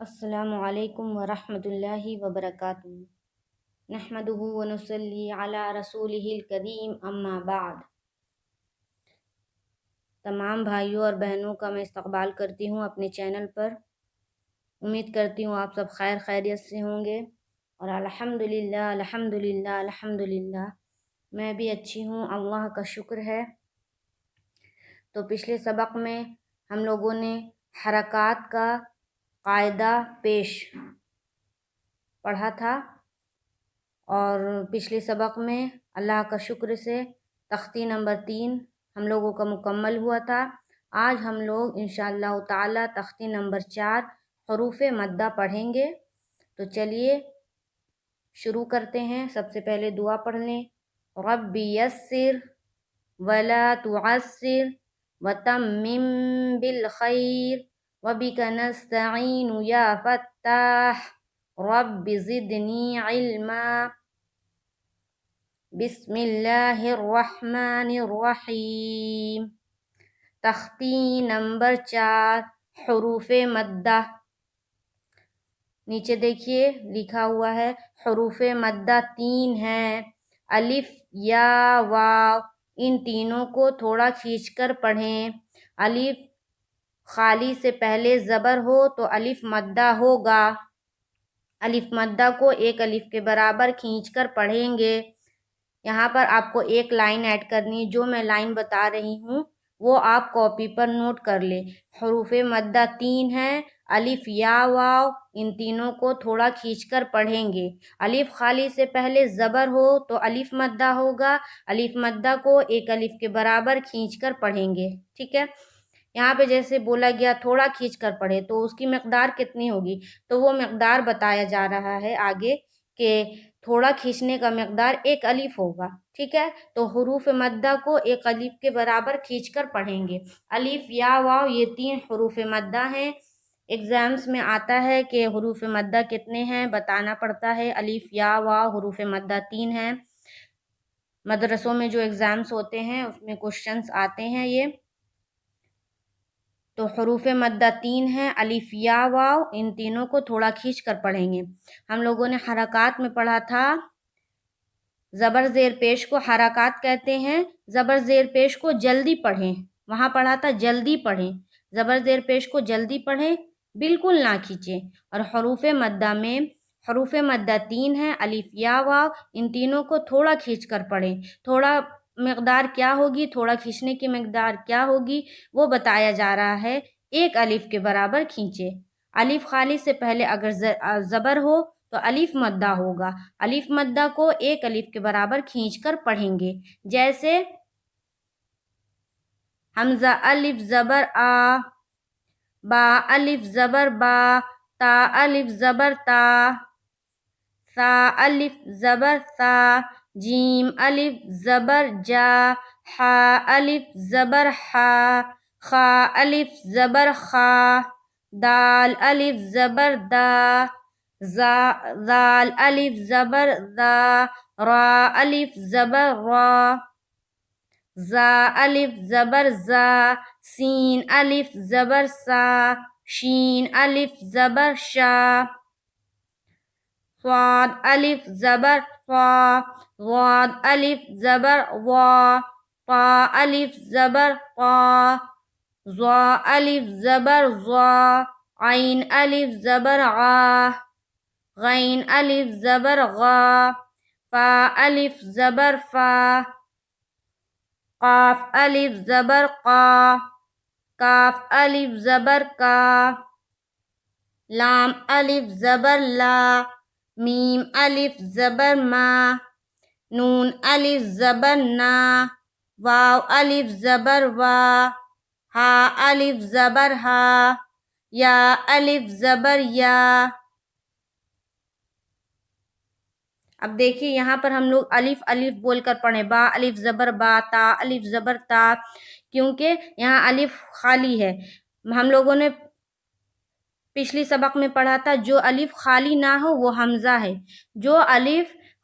السلام علیکم ورحمۃ اللہ وبرکاتہ۔ نحمدہ ونصلی علی رسولہ الکریم، اما بعد۔ تمام بھائیوں اور بہنوں کا میں استقبال کرتی ہوں اپنے چینل پر۔ امید کرتی ہوں آپ سب خیر خیریت سے ہوں گے، اور الحمدللہ الحمدللہ الحمدللہ میں بھی اچھی ہوں، اللہ کا شکر ہے۔ تو پچھلے سبق میں ہم لوگوں نے حرکات کا قاعدہ پیش پڑھا تھا، اور پچھلے سبق میں اللہ کا شکر سے تختی نمبر 3 ہم لوگوں کا مکمل ہوا تھا۔ آج ہم لوگ انشاءاللہ تعالی تختی نمبر 4 حروف مدہ پڑھیں گے۔ تو چلیے شروع کرتے ہیں۔ سب سے پہلے دعا پڑھ لیں۔ رب یسر ولا تعسر وتمم بالخیر وبک نستعین یا فتاح رب زدنی علما۔ بسم اللہ الرحمن الرحیم۔ تختی نمبر 4 حروف مدہ۔ نیچے دیکھیے لکھا ہوا ہے حروف مدہ 3 ہیں، الف، یا، واو۔ ان تینوں کو تھوڑا کھینچ کر پڑھیں۔ الف خالی سے پہلے زبر ہو تو الف مدہ ہوگا۔ الف مدہ کو ایک الف کے برابر کھینچ کر پڑھیں گے۔ یہاں پر آپ کو ایک لائن ایڈ کرنی ہے، جو میں لائن بتا رہی ہوں وہ آپ کاپی پر نوٹ کر لیں۔ حروف مدہ 3 ہیں، الف، یا، واو۔ ان تینوں کو تھوڑا کھینچ کر پڑھیں گے۔ الف خالی سے پہلے زبر ہو تو الف مدہ ہوگا۔ الف مدہ کو ایک الف کے برابر کھینچ کر پڑھیں گے، ٹھیک ہے۔ یہاں پہ جیسے بولا گیا تھوڑا کھینچ کر پڑھے، تو اس کی مقدار کتنی ہوگی؟ تو وہ مقدار بتایا جا رہا ہے آگے کہ تھوڑا کھینچنے کا مقدار ایک الف ہوگا، ٹھیک ہے۔ تو حروف مدہ کو ایک الف کے برابر کھینچ کر پڑھیں گے۔ الف، یا، واو یہ 3 حروف مدہ ہیں۔ ایگزامز میں آتا ہے کہ حروف مدہ کتنے ہیں بتانا پڑتا ہے۔ الف، یا، واو حروف مدہ 3 ہیں۔ مدرسوں میں جو ایگزامز ہوتے ہیں اس میں کوشچنز آتے ہیں یہ۔ تو حروف مدہ 3 ہیں، الف، یا، واو۔ ان تینوں کو تھوڑا کھینچ کر پڑھیں گے۔ ہم لوگوں نے حرکات میں پڑھا تھا، زبر زیر پیش کو حرکات کہتے ہیں۔ زبر زیر پیش کو جلدی پڑھیں، وہاں پڑھا تھا جلدی پڑھیں۔ زبر زیر پیش کو جلدی پڑھیں، بالکل نہ کھینچیں۔ اور حروف مدہ میں حروف مدہ 3 ہیں، الف، یا، واو۔ ان تینوں کو تھوڑا کھینچ کر پڑھیں۔ تھوڑا مقدار کیا ہوگی، تھوڑا کھینچنے کی مقدار کیا ہوگی وہ بتایا جا رہا ہے۔ ایک الف کے برابر کھینچے۔ الف خالی سے پہلے اگر زبر ہو تو الف مدہ ہوگا۔ الف مدہ کو ایک الف کے برابر کھینچ کر پڑھیں گے۔ جیسے حمزہ الف زبر آ، با الف زبر با، تا الف زبر تا، ثا الف زبر ثا، جیم الف زبر جا، حا الف زبر حا، خا الف زبر خا، دال الف زبر دا، ذال الف زبر ذا، را الف زبر را، زا الف زبر زا، سین الف زبر سا، شین الف زبر شا، صاد الف زبر طا، ضاد الف زبر وا، طا الف زبر طا، ظا الف زبر ظا، عین الف زبر عا، غین الف زبر غا، فا الف زبر فا، قاف الف زبر قا، کاف الف زبر کا، لام الف زبر لا، میم الف زبر ما، نون الف زبر نا، واو الف زبر وا، ہا الف زبر ہا، یا الف زبر یا۔ اب دیکھیے یہاں پر ہم لوگ الف الف بول کر پڑھیں۔ با الف زبر با، تا الف زبر تا، کیونکہ یہاں الف خالی ہے۔ ہم لوگوں نے پچھلی سبق میں پڑھا تھا جو الف خالی نہ ہو وہ حمزہ ہے۔ جو الف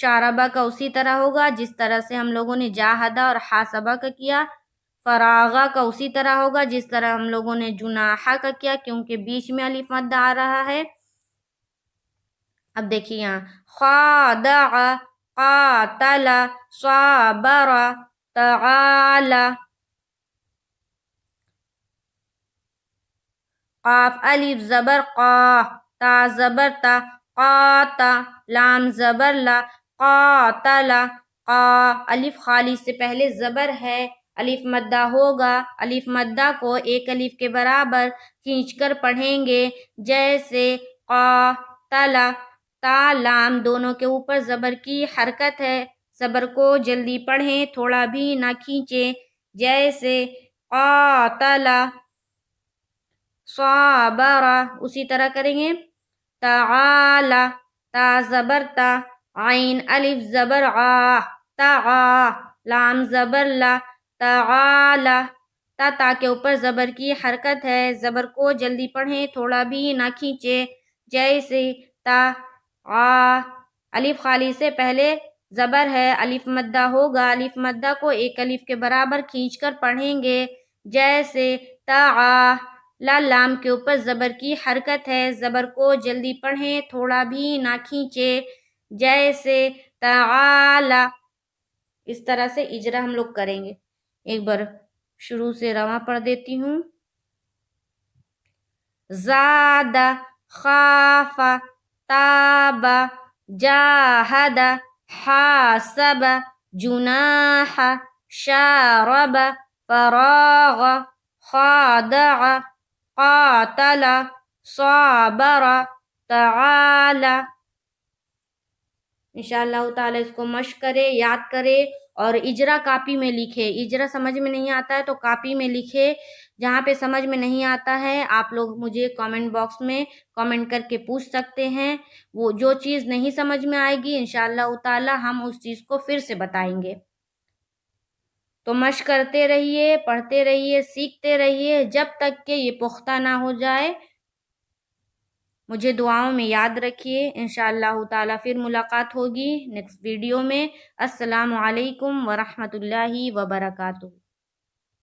شاربہ کا اسی طرح ہوگا جس طرح سے ہم لوگوں نے جاہدہ اور حاسبہ کا کیا. فراغہ کا اسی طرح ہوگا جس طرح ہم لوگوں نے جناحہ کا کیا کیونکہ بیچ میں الف مد آ رہا ہے. اب دیکھیے یہاں خادع، قاتل، صابر، تعالی. قاف الف زبر قا، تا زبر تا، قاتا، لام زبر لا، قاتل. قا الف خالی سے پہلے زبر ہے، الف مدہ ہوگا. الف مدہ کو ایک الف کے برابر کھینچ کر پڑھیں گے جیسے قاتل. تا لام دونوں کے اوپر زبر کی حرکت ہے، زبر کو جلدی پڑھیں، تھوڑا بھی نہ کھینچیں، جیسے قاتل. صابر اسی طرح کریں گے. تعالی، تا زبر تا، عین الف زبر عا، تعا، لام زبر لا، تعالی. تا کے اوپر زبر کی حرکت ہے، زبر کو جلدی پڑھیں، تھوڑا بھی نہ کھینچے، جیسے تا. الف خالی سے پہلے زبر ہے، الف مدہ ہوگا، الف مدہ کو ایک الف کے برابر کھینچ کر پڑھیں گے جیسے تا. لام کے اوپر زبر کی حرکت ہے، زبر کو جلدی پڑھیں، تھوڑا بھی نہ کھینچے، جیسے تعالی. اس طرح سے اجرا ہم لوگ کریں گے. ایک بار شروع سے رواں پڑھ دیتی ہوں. زاد، خاف، تاب، جاہد، حاسب، جناح، شارب، فراغ، خادع، قاتل، صابر، تعالی. انشاءاللہ تعالی اس کو مشق کرے، یاد کرے اور اجرا کاپی میں لکھے. اجرا سمجھ میں نہیں آتا ہے تو کاپی میں لکھے. جہاں پہ سمجھ میں نہیں آتا ہے آپ لوگ مجھے کامنٹ باکس میں کامنٹ کر کے پوچھ سکتے ہیں. وہ جو چیز نہیں سمجھ میں آئے گی انشاءاللہ تعالی ہم اس چیز کو پھر سے بتائیں گے. تو مشق کرتے رہیے، پڑھتے رہیے، سیکھتے رہیے جب تک کہ یہ پختہ نہ ہو جائے. مجھے دعاؤں میں یاد رکھیے. انشاءاللہ تعالی پھر ملاقات ہوگی نیکسٹ ویڈیو میں. السلام علیکم ورحمۃ اللہ وبرکاتہ.